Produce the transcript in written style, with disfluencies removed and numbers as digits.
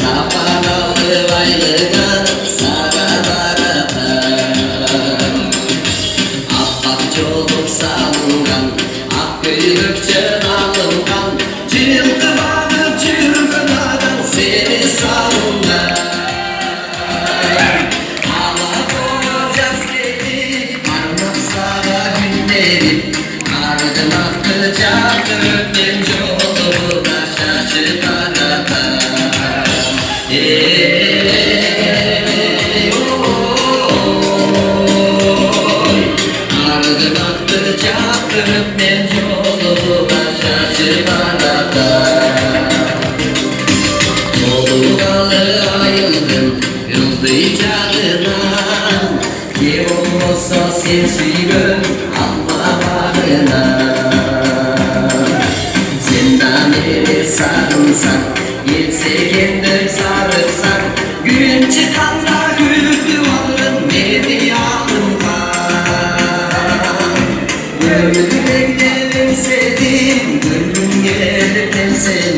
Sapanalı baylığına sararata. Apak çoluk salıngan, akıyrıkça alıngan, çılgımadım çılgımadan seni salıngan. Ağla olacağız dedi, parmak sağa günlerim, ardın atacak öptüm yolu da şaşırtacak. Ardın atacak öptüm yolu da şaşırtacak. Yoldalı ayıldım yıldız canına, ye olmasa sensiz anlamadığına. Senden beri sarılsak, yetse kendim sarılsak, gün çıkanda güldü alın beni alınma. Gönlüme gidelim sevdim, gönlüm geldim seni.